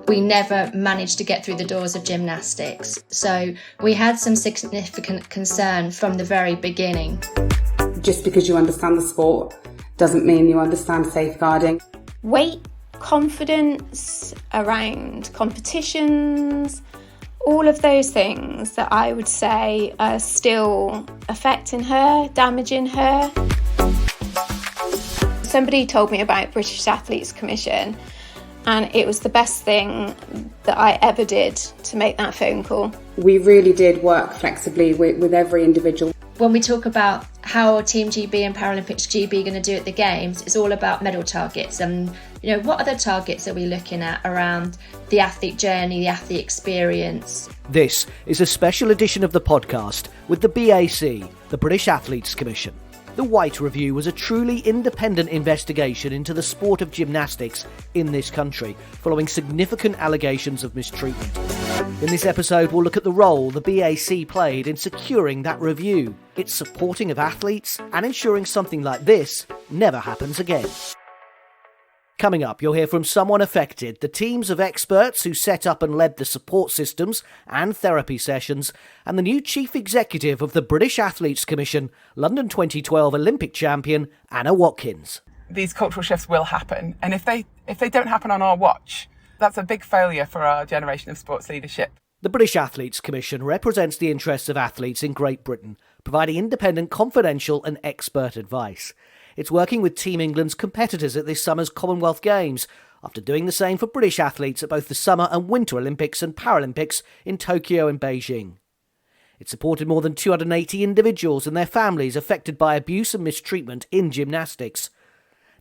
We never managed to get through the doors of gymnastics. So we had some significant concern from the very beginning. Just because you understand the sport doesn't mean you understand safeguarding. Weight, confidence around competitions, all of those things that I would say are still affecting her, damaging her. Somebody told me about British Athletes Commission, and it was the best thing that I ever did to make that phone call. We really did work flexibly with every individual. When we talk about how Team GB and Paralympics GB are going to do at the Games, it's all about medal targets. And, what other targets are we looking at around the athlete journey, the athlete experience? This is a special edition of the podcast with the BAC, the British Athletes Commission. The Whyte Review was a truly independent investigation into the sport of gymnastics in this country, following significant allegations of mistreatment. In this episode, we'll look at the role the BAC played in securing that review, its supporting of athletes, and ensuring something like this never happens again. Coming up, you'll hear from someone affected, the teams of experts who set up and led the support systems and therapy sessions, and the new Chief Executive of the British Athletes Commission, London 2012 Olympic champion Anna Watkins. These cultural shifts will happen, and if they don't happen on our watch, that's a big failure for our generation of sports leadership. The British Athletes Commission represents the interests of athletes in Great Britain, providing independent, confidential and expert advice. It's working with Team England's competitors at this summer's Commonwealth Games, after doing the same for British athletes at both the Summer and Winter Olympics and Paralympics in Tokyo and Beijing. It supported more than 280 individuals and their families affected by abuse and mistreatment in gymnastics.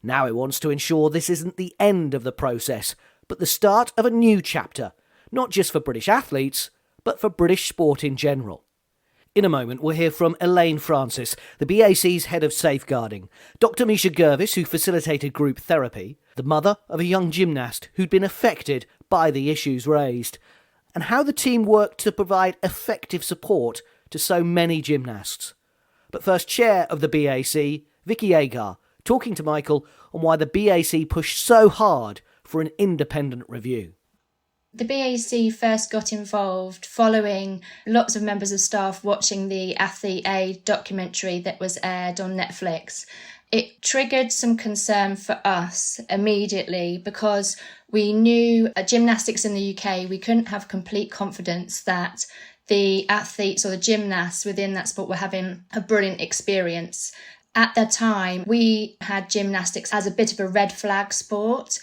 Now it wants to ensure this isn't the end of the process, but the start of a new chapter, not just for British athletes, but for British sport in general. In a moment, we'll hear from Elaine Francis, the BAC's head of safeguarding, Dr. Misha Gervis, who facilitated group therapy, the mother of a young gymnast who'd been affected by the issues raised, and how the team worked to provide effective support to so many gymnasts. But first, Chair of the BAC, Vicki Aggar, talking to Michael on why the BAC pushed so hard for an independent review. The BAC first got involved following lots of members of staff watching the Athlete Aid documentary that was aired on Netflix. It triggered some concern for us immediately because we knew at gymnastics in the UK, we couldn't have complete confidence that the athletes or the gymnasts within that sport were having a brilliant experience. At the time, we had gymnastics as a bit of a red flag sport.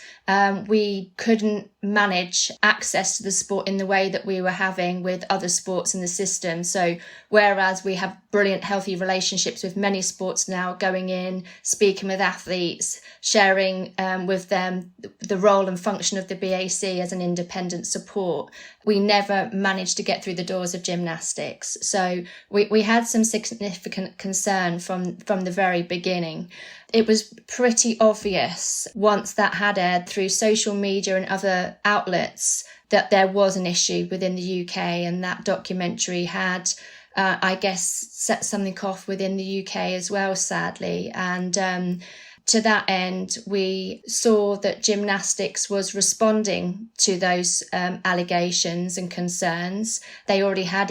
We couldn't manage access to the sport in the way that we were having with other sports in the system. So whereas we have brilliant, healthy relationships with many sports now, going in, speaking with athletes, sharing with them the role and function of the BAC as an independent support, we never managed to get through the doors of gymnastics. So we had some significant concern from the very beginning. It was pretty obvious once that had aired through social media and other outlets that there was an issue within the UK, and that documentary had, set something off within the UK as well, sadly. And to that end, we saw that gymnastics was responding to those allegations and concerns. They already had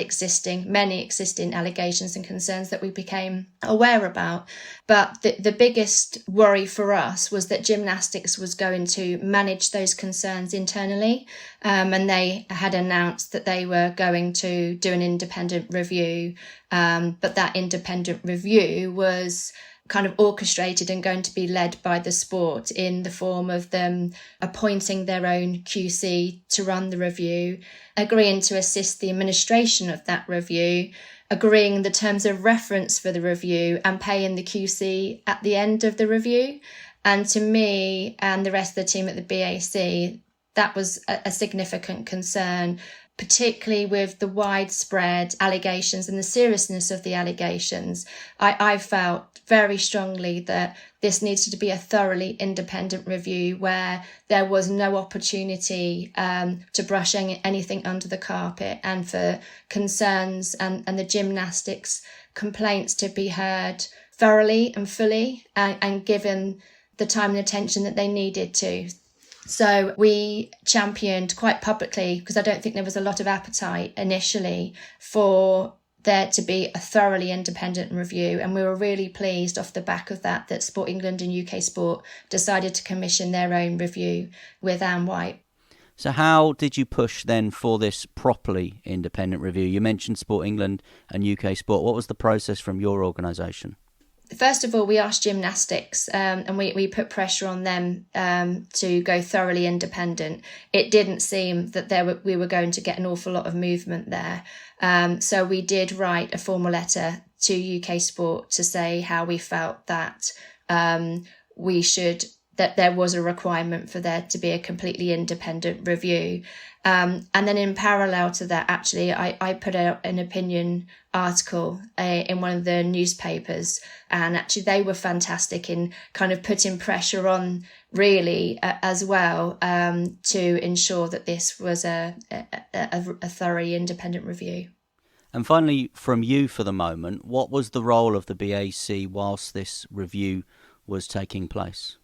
many existing allegations and concerns that we became aware about. But the biggest worry for us was that gymnastics was going to manage those concerns internally. And they had announced that they were going to do an independent review. But that independent review was kind of orchestrated and going to be led by the sport in the form of them appointing their own QC to run the review, agreeing to assist the administration of that review, agreeing the terms of reference for the review and paying the QC at the end of the review. And to me and the rest of the team at the BAC, that was a significant concern, particularly with the widespread allegations and the seriousness of the allegations. I felt very strongly that this needed to be a thoroughly independent review where there was no opportunity to brush anything under the carpet, and for concerns and the gymnastics complaints to be heard thoroughly and fully and given the time and attention that they needed to. So we championed quite publicly, because I don't think there was a lot of appetite initially for there to be a thoroughly independent review. And we were really pleased off the back of that Sport England and UK Sport decided to commission their own review with Anne Whyte. So how did you push then for this properly independent review? You mentioned Sport England and UK Sport. What was the process from your organisation? First of all, we asked gymnastics and we put pressure on them to go thoroughly independent. It didn't seem that we were going to get an awful lot of movement there. So we did write a formal letter to UK Sport to say how we felt that that there was a requirement for there to be a completely independent review. And then in parallel to that, actually, I put out an opinion article in one of the newspapers, and actually they were fantastic in kind of putting pressure on really as well to ensure that this was a thoroughly independent review. And finally, from you for the moment, what was the role of the BAC whilst this review was taking place?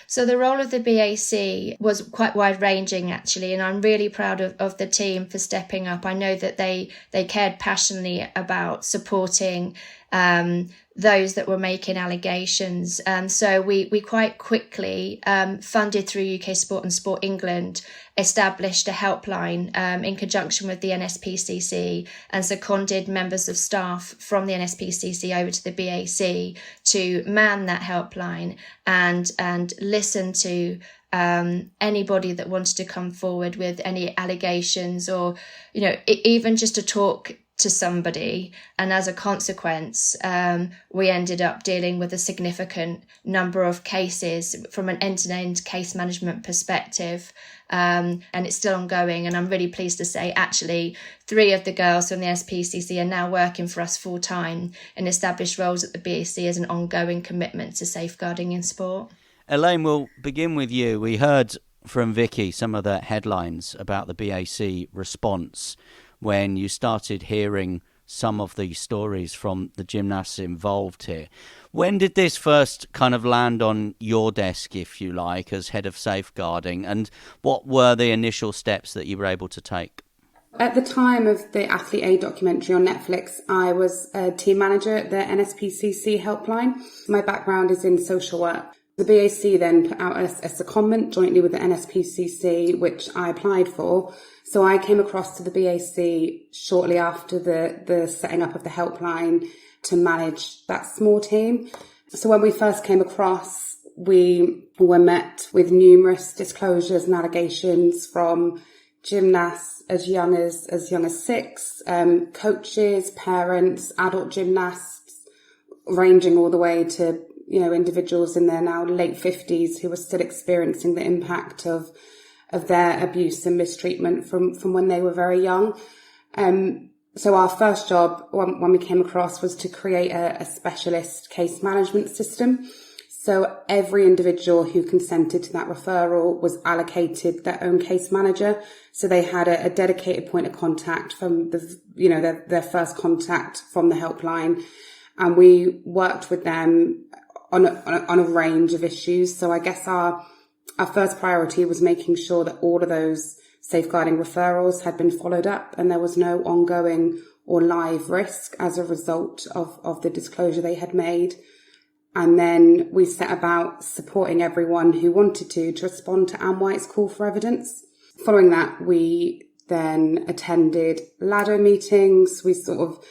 So the role of the BAC was quite wide-ranging, actually, and I'm really proud of the team for stepping up. I know that they cared passionately about supporting those that were making allegations. So we quite quickly, funded through UK Sport and Sport England, established a helpline in conjunction with the NSPCC and seconded members of staff from the NSPCC over to the BAC to man that helpline and listen to anybody that wanted to come forward with any allegations or, even just to talk to somebody. And as a consequence, we ended up dealing with a significant number of cases from an end-to-end case management perspective. And it's still ongoing. And I'm really pleased to say, actually, 3 of the girls from the SPCC are now working for us full time in established roles at the BAC as an ongoing commitment to safeguarding in sport. Elaine, we'll begin with you. We heard from Vicki some of the headlines about the BAC response when you started hearing some of the stories from the gymnasts involved here. When did this first kind of land on your desk, if you like, as head of safeguarding, and what were the initial steps that you were able to take? At the time of the Athlete A documentary on Netflix, I was a team manager at the NSPCC helpline. My background is in social work. The BAC then put out a secondment jointly with the NSPCC, which I applied for. So I came across to the BAC shortly after the setting up of the helpline to manage that small team. So when we first came across, we were met with numerous disclosures and allegations from gymnasts as young as 6, coaches, parents, adult gymnasts, ranging all the way to individuals in their now late 50s who were still experiencing the impact of their abuse and mistreatment from when they were very young. So our first job when we came across was to create a specialist case management system. So every individual who consented to that referral was allocated their own case manager. So they had a dedicated point of contact from their first contact from the helpline. And we worked with them on a range of issues. So I guess our first priority was making sure that all of those safeguarding referrals had been followed up and there was no ongoing or live risk as a result of the disclosure they had made. And then we set about supporting everyone who wanted to respond to Anne Whyte's call for evidence. Following that, we then attended LADO meetings. We sort of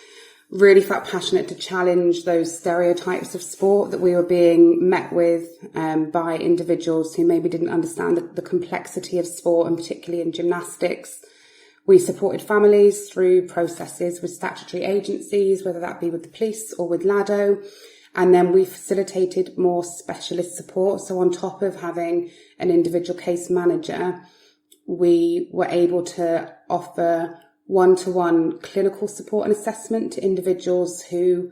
really felt passionate to challenge those stereotypes of sport that we were being met with by individuals who maybe didn't understand the complexity of sport, and particularly in gymnastics. We supported families through processes with statutory agencies, whether that be with the police or with LADO. And then we facilitated more specialist support. So on top of having an individual case manager, we were able to offer one-to-one clinical support and assessment to individuals who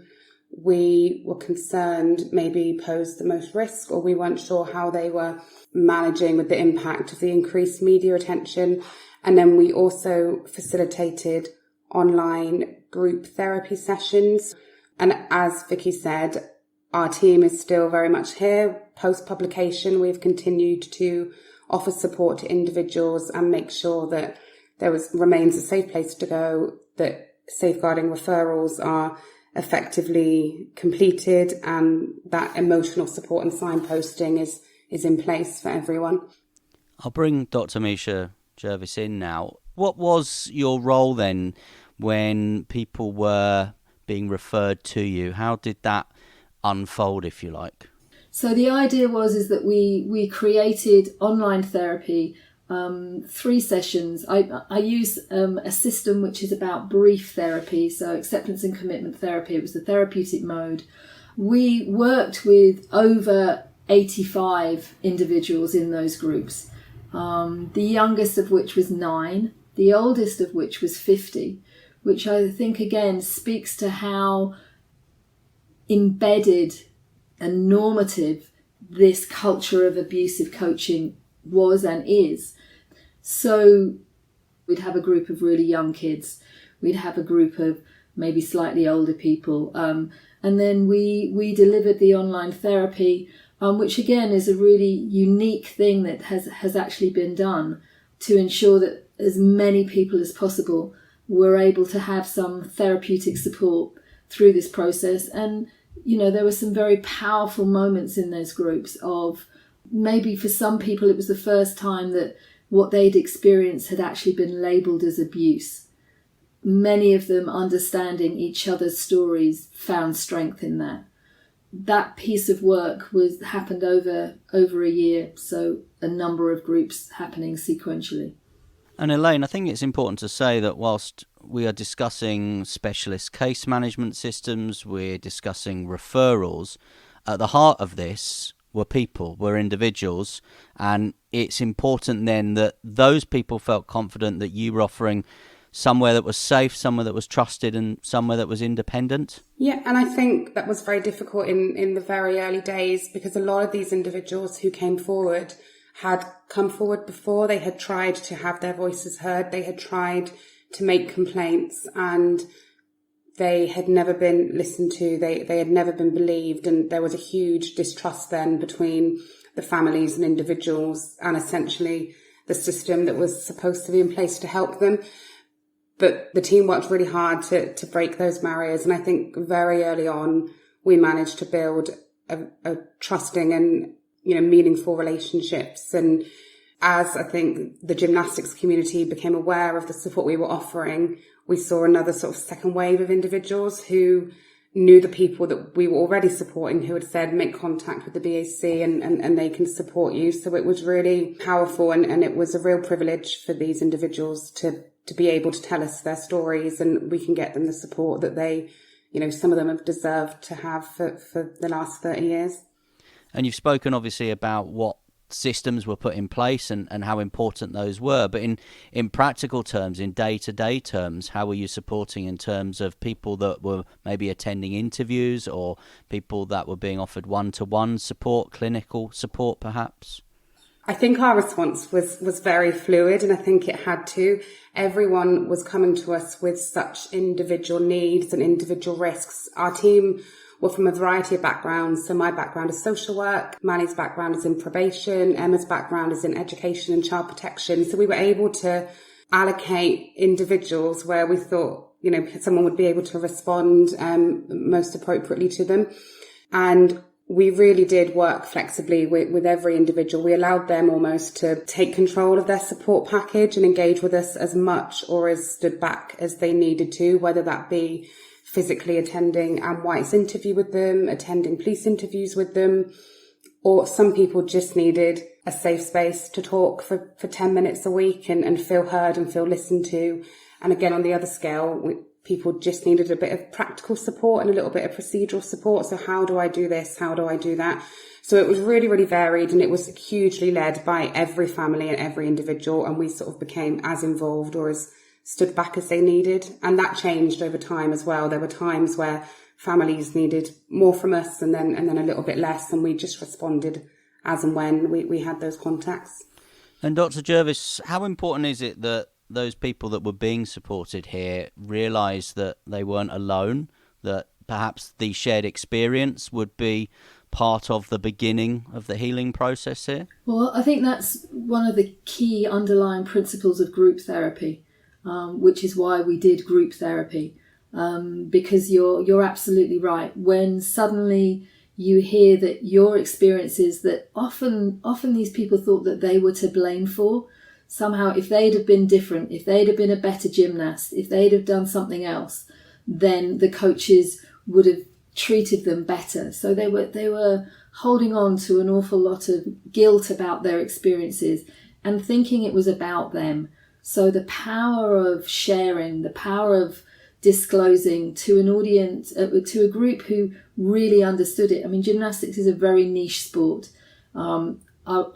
we were concerned maybe posed the most risk, or we weren't sure how they were managing with the impact of the increased media attention. And then we also facilitated online group therapy sessions. And as Vicki said, our team is still very much here. Post-publication, we've continued to offer support to individuals and make sure that remains a safe place to go, that safeguarding referrals are effectively completed, and that emotional support and signposting is in place for everyone. I'll bring Dr. Misha Jervis in now. What was your role then when people were being referred to you? How did that unfold, if you like? So the idea is that we created online therapy, 3 sessions. I use a system which is about brief therapy, so acceptance and commitment therapy. It was the therapeutic mode. We worked with over 85 individuals in those groups, the youngest of which was 9, the oldest of which was 50, which I think again speaks to how embedded and normative this culture of abusive coaching was and is. So we'd have a group of really young kids, we'd have a group of maybe slightly older people, and then we delivered the online therapy, which again is a really unique thing that has actually been done to ensure that as many people as possible were able to have some therapeutic support through this process. And there were some very powerful moments in those groups of, maybe for some people it was the first time that what they'd experienced had actually been labelled as abuse. Many of them, understanding each other's stories, found strength in that. That piece of work happened over a year, so a number of groups happening sequentially. And Elaine, I think it's important to say that whilst we are discussing specialist case management systems, we're discussing referrals, at the heart of this were individuals, and it's important then that those people felt confident that you were offering somewhere that was safe, somewhere that was trusted, and somewhere that was independent. Yeah, and I think that was very difficult in the very early days, because a lot of these individuals who came forward had come forward before. They had tried to have their voices heard, they had tried to make complaints, and they had never been listened to, they had never been believed, and there was a huge distrust then between the families and individuals and essentially the system that was supposed to be in place to help them. But the team worked really hard to break those barriers, and I think very early on we managed to build a trusting and meaningful relationships. And as I think the gymnastics community became aware of the support we were offering, we saw another sort of second wave of individuals who knew the people that we were already supporting, who had said, make contact with the BAC and they can support you. So it was really powerful, and it was a real privilege for these individuals to be able to tell us their stories, and we can get them the support that they, some of them have deserved to have for the last 30 years. And you've spoken obviously about what systems were put in place and how important those were, but in practical terms, in day-to-day terms, how were you supporting in terms of people that were maybe attending interviews, or people that were being offered one-to-one support, clinical support perhaps? I think our response was very fluid, and I think it had to. Everyone was coming to us with such individual needs and individual risks. Our team were from a variety of backgrounds. So my background is social work, Manny's background is in probation, Emma's background is in education and child protection. So we were able to allocate individuals where we thought, someone would be able to respond most appropriately to them. And we really did work flexibly with every individual. We allowed them almost to take control of their support package and engage with us as much or as stood back as they needed to, whether that be physically attending Anna Whyte's interview with them, attending police interviews with them, or some people just needed a safe space to talk for 10 minutes a week and feel heard and feel listened to. And again, on the other scale, people just needed a bit of practical support and a little bit of procedural support. So how do I do this? How do I do that? So it was really, really varied, and it was hugely led by every family and every individual. And we sort of became as involved or as stood back as they needed. And that changed over time as well. There were times where families needed more from us and then a little bit less. And we just responded as and when we had those contacts. And Dr. Jervis, how important is it that those people that were being supported here realised that they weren't alone, that perhaps the shared experience would be part of the beginning of the healing process here? Well, I think that's one of the key underlying principles of group therapy, which is why we did group therapy. Because you're absolutely right. When suddenly you hear that your experiences that often these people thought that they were to blame for, somehow if they'd have been different, if they'd have been a better gymnast, if they'd have done something else, then the coaches would have treated them better. So they were holding on to an awful lot of guilt about their experiences and thinking it was about them. So the power of sharing, the power of disclosing to an audience, to a group who really understood it. I mean, gymnastics is a very niche sport. I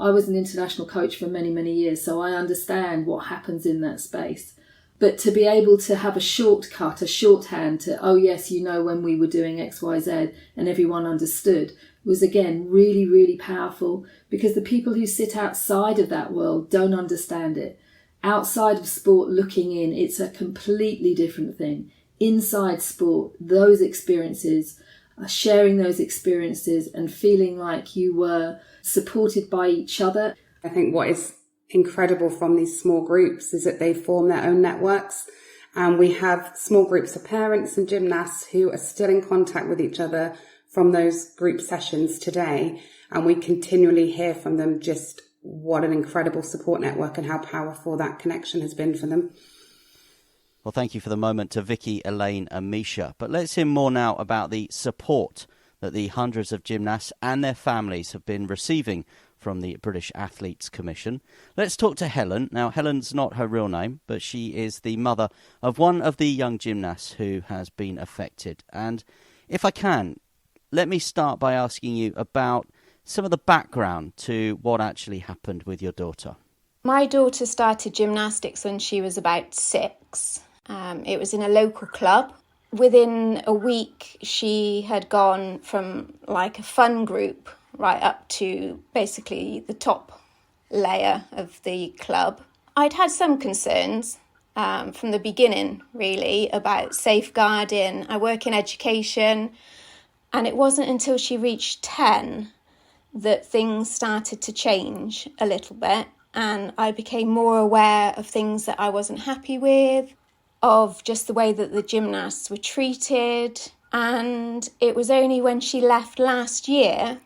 was an international coach for many, many years, so I understand what happens in that space. But to be able to have a shortcut, a shorthand to, oh yes, you know, when we were doing X, Y, Z, and everyone understood, was again really, really powerful, because the people who sit outside of that world don't understand it. Outside of sport looking in, it's a completely different thing. Inside sport, those experiences, sharing those experiences and feeling like you were supported by each other. I think what is incredible from these small groups is that they form their own networks, and we have small groups of parents and gymnasts who are still in contact with each other from those group sessions today, and we continually hear from them just what an incredible support network and how powerful that connection has been for them. Well, thank you for the moment to Vicki, Elaine and Misha. But let's hear more now about the support that the hundreds of gymnasts and their families have been receiving from the British Athletes Commission. Let's talk to Helen. Now, Helen's not her real name, but she is the mother of one of the young gymnasts who has been affected. And if I can, let me start by asking you about some of the background to what actually happened with your daughter. My daughter started gymnastics when she was about 6. It was in a local club. Within a week, she had gone from like a fun group right up to basically the top layer of the club. I'd had some concerns from the beginning, really, about safeguarding. I work in education, and it wasn't until she reached 10 that things started to change a little bit, and I became more aware of things that I wasn't happy with, of just the way that the gymnasts were treated. And it was only when she left last year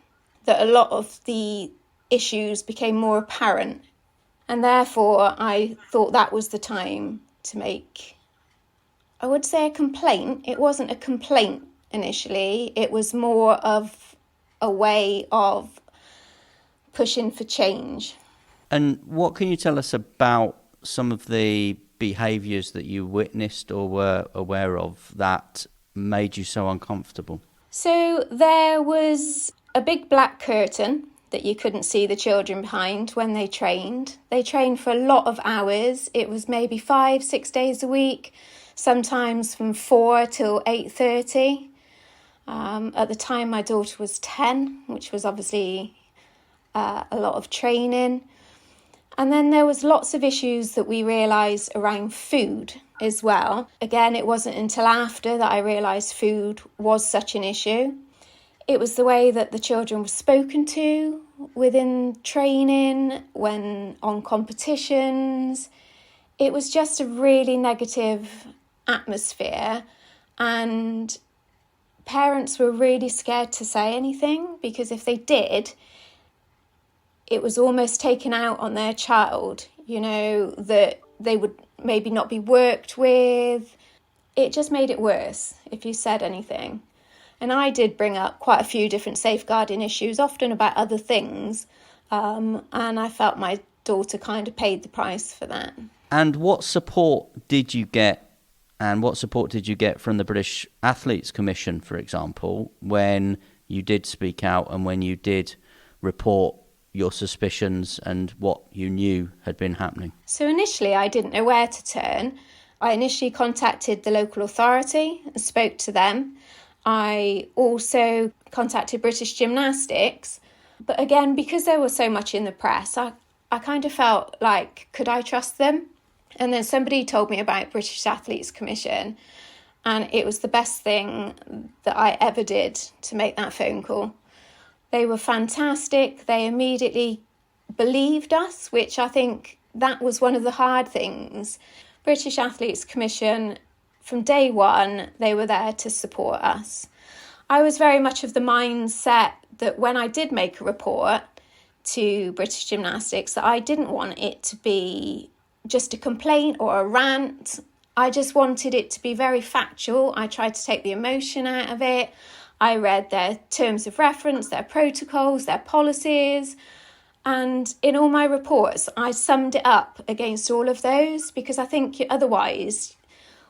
that a lot of the issues became more apparent. And therefore, I thought that was the time to make, I would say, a complaint. It wasn't a complaint initially. It was more of a way of pushing for change. And what can you tell us about some of the behaviours that you witnessed or were aware of that made you so uncomfortable? So there was a big black curtain that you couldn't see the children behind when they trained. They trained for a lot of hours. It was maybe 5-6 days a week, sometimes from 4 till 8:30. At the time, my daughter was 10, which was obviously a lot of training. And then there was lots of issues that we realised around food as well. Again, it wasn't until after that I realised food was such an issue. It was the way that the children were spoken to within training, when on competitions. It was just a really negative atmosphere, and parents were really scared to say anything, because if they did, it was almost taken out on their child, you know, that they would maybe not be worked with. It just made it worse if you said anything. And I did bring up quite a few different safeguarding issues, often about other things. And I felt my daughter kind of paid the price for that. And what support did you get? And what support did you get from the British Athletes Commission, for example, when you did speak out and when you did report your suspicions and what you knew had been happening? So initially, I didn't know where to turn. I initially contacted the local authority and spoke to them. I also contacted British Gymnastics. But again, because there was so much in the press, I kind of felt like, could I trust them? And then somebody told me about British Athletes Commission, and it was the best thing that I ever did to make that phone call. They were fantastic. They immediately believed us, which I think that was one of the hard things. British Athletes Commission, from day one, they were there to support us. I was very much of the mindset that when I did make a report to British Gymnastics, that I didn't want it to be just a complaint or a rant. I just wanted it to be very factual. I tried to take the emotion out of it. I read their terms of reference, their protocols, their policies. And in all my reports, I summed it up against all of those, because I think otherwise,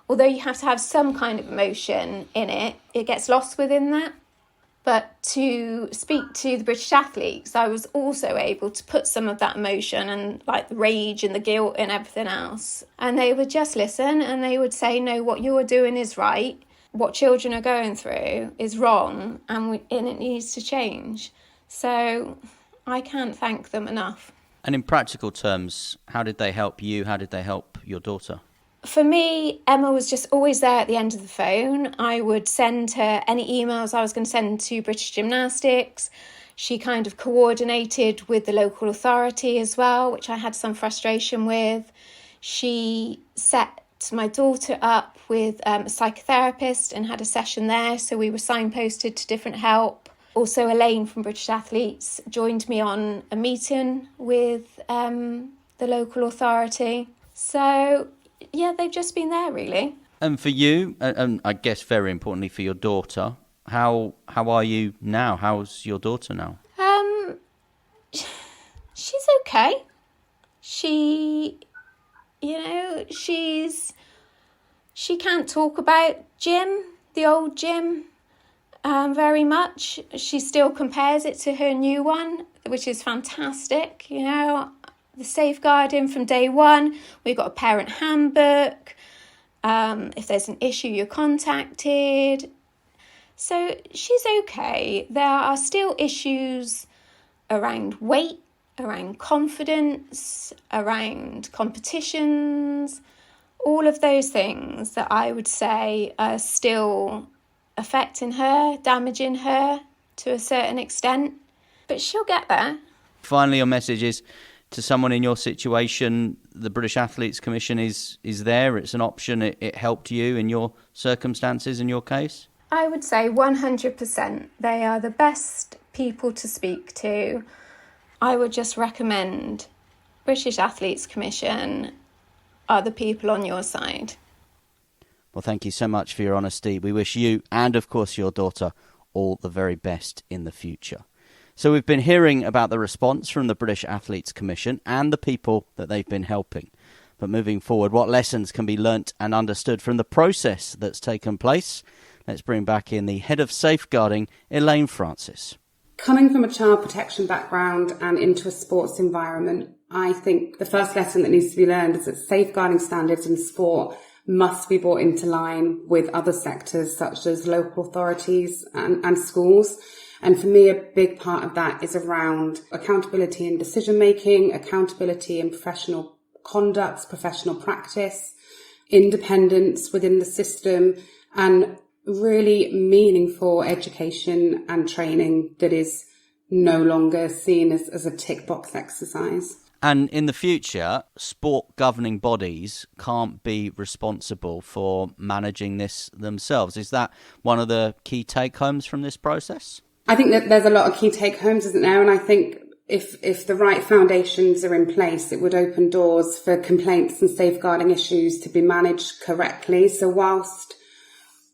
although you have to have some kind of emotion in it, it gets lost within that. But to speak to the British athletes, I was also able to put some of that emotion and like the rage and the guilt and everything else. And they would just listen and they would say, no, what you're doing is right. What children are going through is wrong and it needs to change. So I can't thank them enough. And in practical terms, how did they help you? How did they help your daughter? For me, Emma was just always there at the end of the phone. I would send her any emails I was going to send to British Gymnastics. She kind of coordinated with the local authority as well, which I had some frustration with. She set my daughter up with a psychotherapist and had a session there, so we were signposted to different help. Also, Elaine from British Athletes joined me on a meeting with the local authority. So yeah, they've just been there, really. And for you, and I guess very importantly for your daughter, how are you now? How's your daughter now? She's okay. She can't talk about gym, the old gym, very much. She still compares it to her new one, which is fantastic, The safeguarding from day one. We've got a parent handbook. If there's an issue, you're contacted. So she's okay. There are still issues around weight, around confidence, around competitions, all of those things that I would say are still affecting her, damaging her to a certain extent. But she'll get there. Finally, your message is, to someone in your situation, the British Athletes Commission is there. It's an option. It helped you in your circumstances, in your case? I would say 100%. They are the best people to speak to. I would just recommend British Athletes Commission are the people on your side. Well, thank you so much for your honesty. We wish you and, of course, your daughter all the very best in the future. So we've been hearing about the response from the British Athletes Commission and the people that they've been helping. But moving forward, what lessons can be learnt and understood from the process that's taken place? Let's bring back in the head of safeguarding, Elaine Francis. Coming from a child protection background and into a sports environment, I think the first lesson that needs to be learned is that safeguarding standards in sport must be brought into line with other sectors such as local authorities and schools. And for me, a big part of that is around accountability in decision making, accountability in professional conduct, professional practice, independence within the system, and really meaningful education and training that is no longer seen as a tick box exercise. And in the future, sport governing bodies can't be responsible for managing this themselves. Is that one of the key take-homes from this process? I think that there's a lot of key take-homes, isn't there? And I think if the right foundations are in place, it would open doors for complaints and safeguarding issues to be managed correctly. So whilst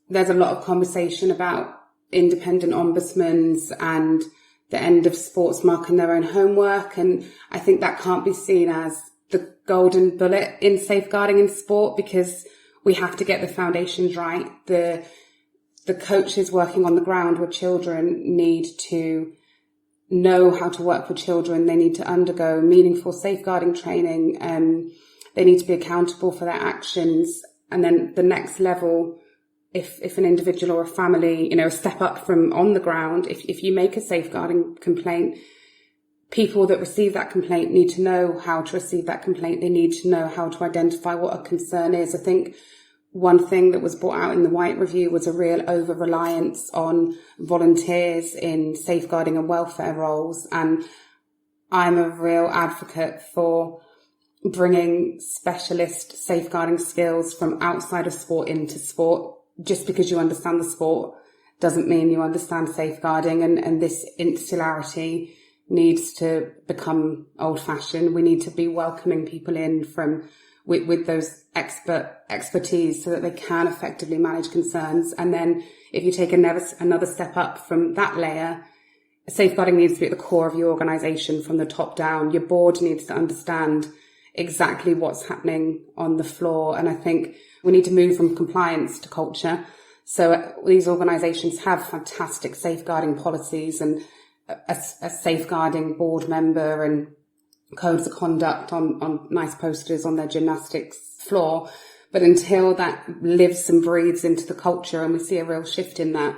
there's a lot of conversation about independent ombudsmen and the end of sports marking their own homework, and I think that can't be seen as the golden bullet in safeguarding in sport, because we have to get the foundations right. The coaches working on the ground with children need to know how to work with children. They need to undergo meaningful safeguarding training. They need to be accountable for their actions. And then the next level, if an individual or a family, a step up from on the ground, if you make a safeguarding complaint, people that receive that complaint need to know how to receive that complaint. They need to know how to identify what a concern is. I think one thing that was brought out in the Whyte review was a real over-reliance on volunteers in safeguarding and welfare roles. And I'm a real advocate for bringing specialist safeguarding skills from outside of sport into sport. Just because you understand the sport doesn't mean you understand safeguarding, and this insularity needs to become old-fashioned. We need to be welcoming people in with those expertise so that they can effectively manage concerns. And then if you take another step up from that layer, safeguarding needs to be at the core of your organisation from the top down. Your board needs to understand exactly what's happening on the floor. And I think we need to move from compliance to culture. So these organisations have fantastic safeguarding policies and a safeguarding board member and codes of conduct on nice posters on their gymnastics floor. But until that lives and breathes into the culture and we see a real shift in that,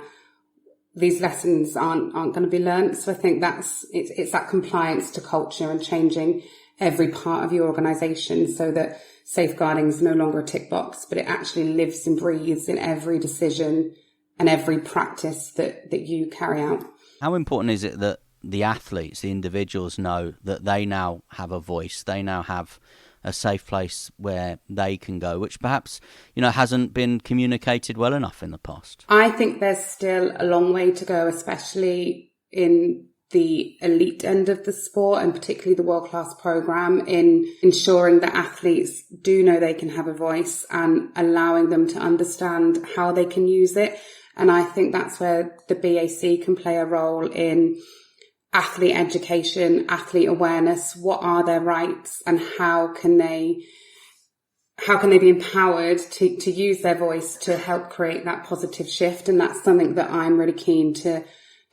these lessons aren't going to be learnt. So I think it's that compliance to culture and changing every part of your organisation so that safeguarding is no longer a tick box, but it actually lives and breathes in every decision and every practice that you carry out. How important is it that the athletes, the individuals, know that they now have a voice, they now have a safe place where they can go, which perhaps, hasn't been communicated well enough in the past? I think there's still a long way to go, especially in the elite end of the sport and particularly the world-class program, in ensuring that athletes do know they can have a voice and allowing them to understand how they can use it. And I think that's where the BAC can play a role in athlete education, athlete awareness. What are their rights and how can they be empowered to use their voice to help create that positive shift? And that's something that I'm really keen to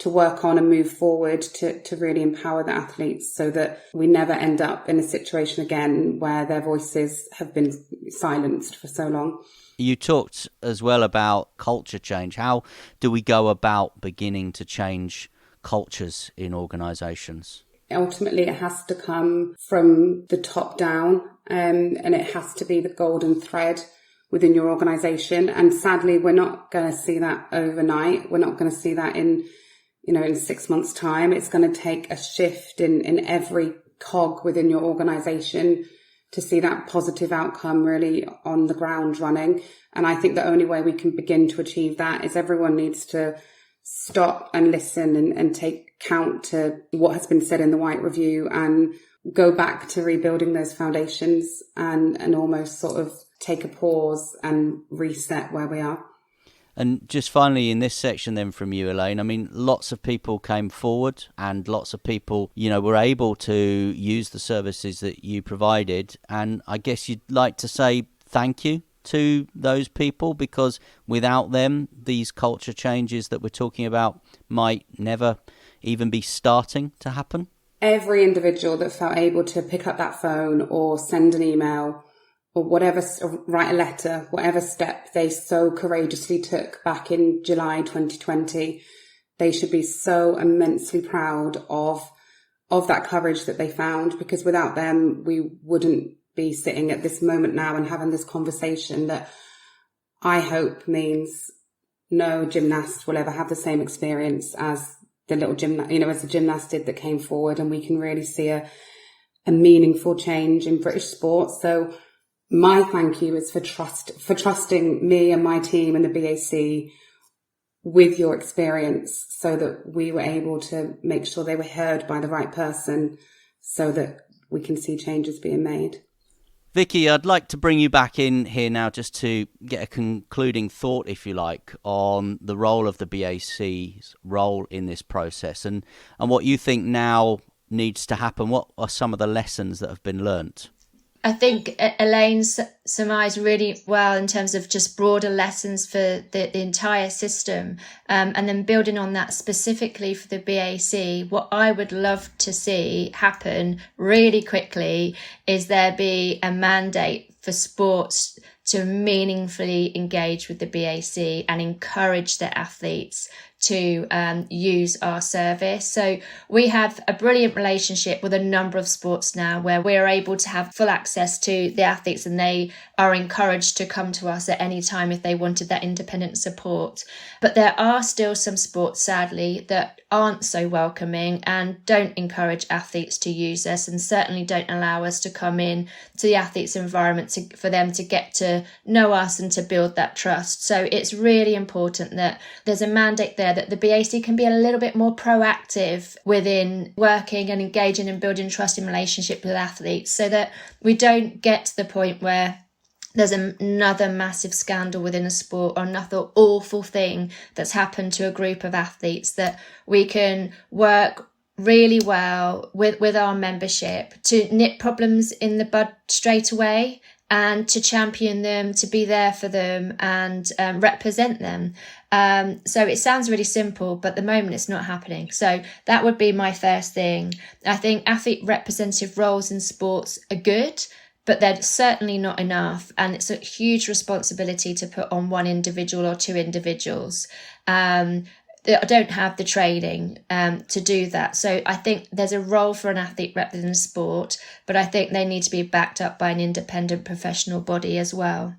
work on and move forward to really empower the athletes so that we never end up in a situation again where their voices have been silenced for so long. You talked as well about culture change. How do we go about beginning to change cultures in organisations? Ultimately, it has to come from the top down, and it has to be the golden thread within your organisation. And sadly, we're not going to see that overnight. We're not going to see that in 6 months' time. It's going to take a shift in every cog within your organisation to see that positive outcome really on the ground running. And I think the only way we can begin to achieve that is everyone needs to stop and listen and take count to what has been said in the Whyte review and go back to rebuilding those foundations and almost sort of take a pause and reset where we are. And just finally in this section then from you, Elaine, I mean, lots of people came forward and lots of people, were able to use the services that you provided. And I guess you'd like to say thank you to those people, because without them, these culture changes that we're talking about might never even be starting to happen. Every individual that felt able to pick up that phone or send an email or whatever, or write a letter, whatever step they so courageously took back in July 2020, they should be so immensely proud of that courage that they found, because without them, we wouldn't be sitting at this moment now and having this conversation that I hope means no gymnast will ever have the same experience as the little gymnast, as the gymnast did that came forward, and we can really see a meaningful change in British sport. So my thank you is for trusting me and my team and the BAC with your experience so that we were able to make sure they were heard by the right person so that we can see changes being made. Vicki, I'd like to bring you back in here now just to get a concluding thought, if you like, on the role of the BAC's role in this process and what you think now needs to happen. What are some of the lessons that have been learnt? I think Elaine surmised really well in terms of just broader lessons for the entire system. And then building on that specifically for the BAC, what I would love to see happen really quickly is there be a mandate for sports to meaningfully engage with the BAC and encourage their athletes to use our service. So we have a brilliant relationship with a number of sports now where we're able to have full access to the athletes, and they are encouraged to come to us at any time if they wanted that independent support. But there are still some sports, sadly, that aren't so welcoming and don't encourage athletes to use us, and certainly don't allow us to come in to the athletes' environment for them to get to know us and to build that trust. So it's really important that there's a mandate there that the BAC can be a little bit more proactive within working and engaging and building trust in relationship with athletes, so that we don't get to the point where there's another massive scandal within a sport or another awful thing that's happened to a group of athletes, that we can work really well with our membership to nip problems in the bud straight away and to champion them, to be there for them and represent them. So it sounds really simple, but at the moment it's not happening. So that would be my first thing. I think athlete representative roles in sports are good, but they're certainly not enough. And it's a huge responsibility to put on one individual or two individuals. That don't have the training to do that. So I think there's a role for an athlete rep within sport, but I think they need to be backed up by an independent professional body as well.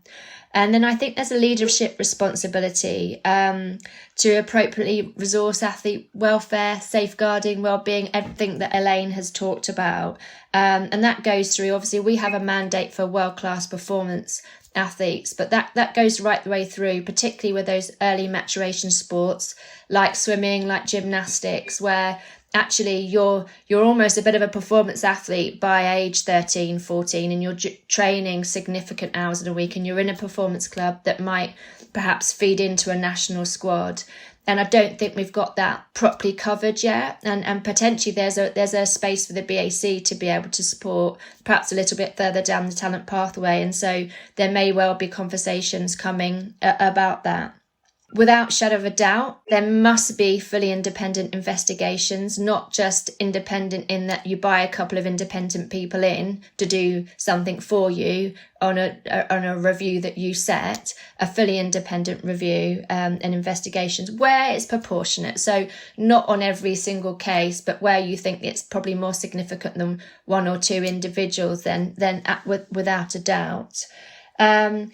And then I think there's a leadership responsibility to appropriately resource athlete welfare, safeguarding, wellbeing, everything that Elaine has talked about. And that goes through, obviously, we have a mandate for world-class performance athletes, but that goes right the way through, particularly with those early maturation sports like swimming, like gymnastics, where actually you're almost a bit of a performance athlete by age 13, 14, and you're training significant hours in a week, and you're in a performance club that might perhaps feed into a national squad. And I don't think we've got that properly covered yet. And potentially there's a space for the BAC to be able to support perhaps a little bit further down the talent pathway. And so there may well be conversations coming about that. Without shadow of a doubt, there must be fully independent investigations, not just independent in that you buy a couple of independent people in to do something for you on a review that you set, a fully independent review and investigations where it's proportionate. So not on every single case, but where you think it's probably more significant than one or two individuals, then without a doubt. And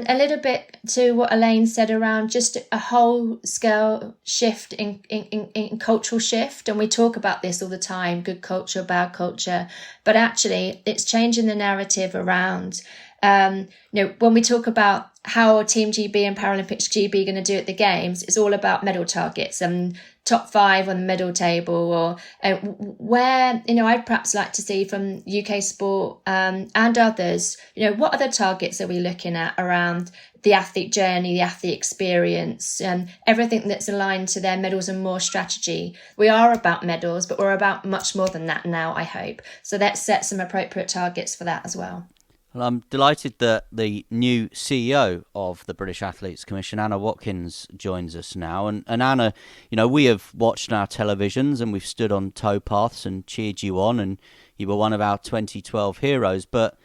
a little bit to what Elaine said around just a whole scale shift in cultural shift. And we talk about this all the time, good culture, bad culture, but actually it's changing the narrative around, when we talk about how Team GB and Paralympics GB are going to do at the Games, it's all about medal targets and top 5 on the medal table, or where, I'd perhaps like to see from UK sport and others, what other targets are we looking at around the athlete journey, the athlete experience, everything that's aligned to their medals and more strategy. We are about medals, but we're about much more than that now, I hope. So let's set some appropriate targets for that as well. Well, I'm delighted that the new CEO of the British Athletes Commission, Anna Watkins, joins us now. And Anna, we have watched our televisions and we've stood on towpaths and cheered you on, and you were one of our 2012 heroes. But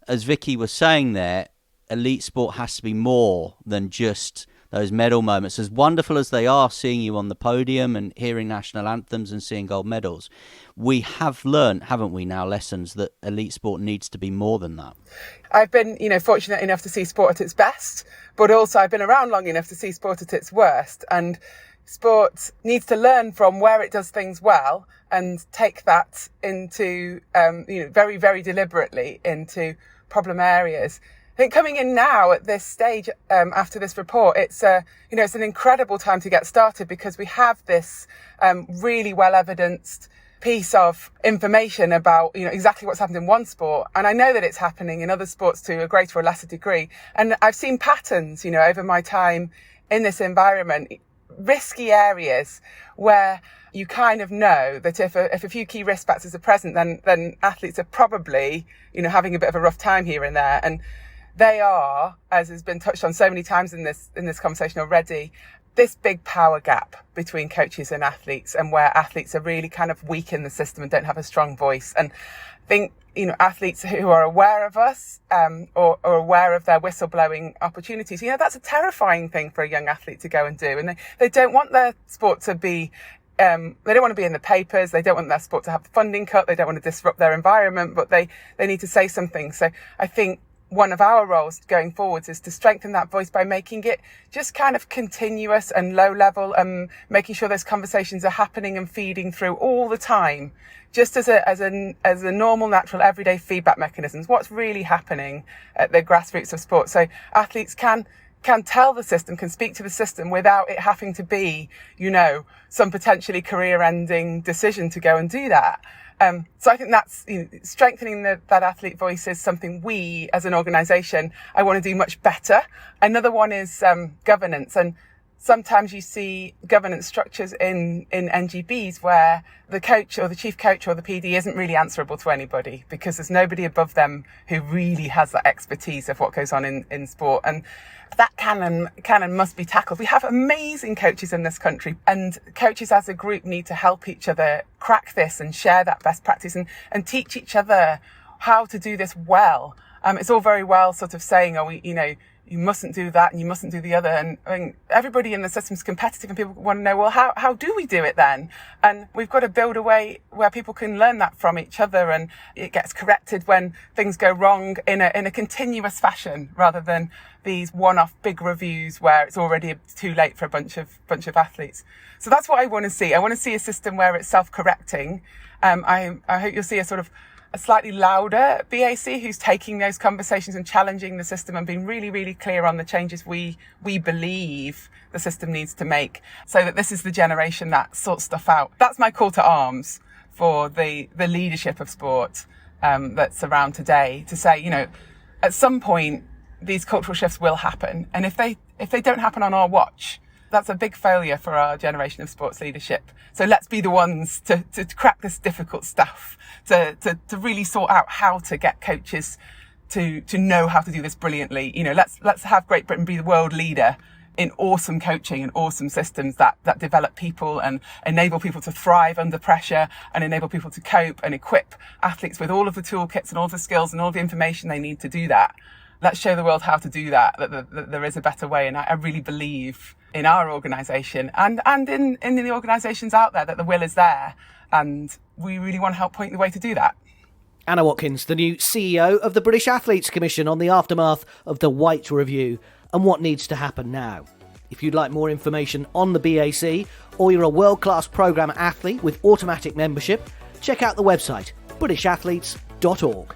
as Vicki was saying there, elite sport has to be more than just those medal moments. As wonderful as they are, seeing you on the podium and hearing national anthems and seeing gold medals, we have learned, haven't we now, lessons that elite sport needs to be more than that. I've been, fortunate enough to see sport at its best, but also I've been around long enough to see sport at its worst. And sport needs to learn from where it does things well and take that into, very, very deliberately into problem areas. I think coming in now at this stage, after this report, it's an incredible time to get started, because we have this really well evidenced piece of information about, exactly what's happened in one sport. And I know that it's happening in other sports to a greater or lesser degree. And I've seen patterns, over my time in this environment, risky areas where you kind of know that if a few key risk factors are present, then athletes are probably, having a bit of a rough time here and there. And they are, as has been touched on so many times in this conversation already, this big power gap between coaches and athletes, and where athletes are really kind of weak in the system and don't have a strong voice. And think, athletes who are aware of us, or aware of their whistleblowing opportunities, that's a terrifying thing for a young athlete to go and do. And they don't want their sport to be, they don't want to be in the papers. They don't want their sport to have funding cut. They don't want to disrupt their environment, but they need to say something. So I think one of our roles going forwards is to strengthen that voice by making it just kind of continuous and low level, and making sure those conversations are happening and feeding through all the time, just as a normal, natural, everyday feedback mechanisms. What's really happening at the grassroots of sport, so athletes can tell the system, can speak to the system without it having to be, some potentially career-ending decision to go and do that. So I think that's strengthening that athlete voice is something we, as an organisation, I want to do much better. Another one is governance, and sometimes you see governance structures in NGBs where the coach or the chief coach or the PD isn't really answerable to anybody, because there's nobody above them who really has that expertise of what goes on in sport. And that can and must be tackled. We have amazing coaches in this country, and coaches as a group need to help each other crack this and share that best practice and teach each other how to do this well. It's all very well sort of saying, you mustn't do that and you mustn't do the other. And I mean, everybody in the system's competitive, and people want to know, well, how do we do it then? And we've got to build a way where people can learn that from each other, and it gets corrected when things go wrong in a continuous fashion, rather than these one-off big reviews where it's already too late for a bunch of athletes. So that's what I want to see. I want to see a system where it's self-correcting. I hope you'll see a slightly louder BAC who's taking those conversations and challenging the system and being really, really clear on the changes we believe the system needs to make, so that this is the generation that sorts stuff out. That's my call to arms for the leadership of sport that's around today, to say, at some point these cultural shifts will happen. And if they don't happen on our watch, that's a big failure for our generation of sports leadership. So let's be the ones to crack this difficult stuff, to really sort out how to get coaches to know how to do this brilliantly. Let's have Great Britain be the world leader in awesome coaching and awesome systems that develop people and enable people to thrive under pressure, and enable people to cope and equip athletes with all of the toolkits and all the skills and all the information they need to do that. Let's show the world how to do that there is a better way. And I really believe in our organisation and in the organisations out there that the will is there, and we really want to help point the way to do that. Anna Watkins, the new CEO of the British Athletes Commission, on the aftermath of the Whyte review and what needs to happen now. If you'd like more information on the BAC, or you're a world-class programme athlete with automatic membership, check out the website britishathletes.org.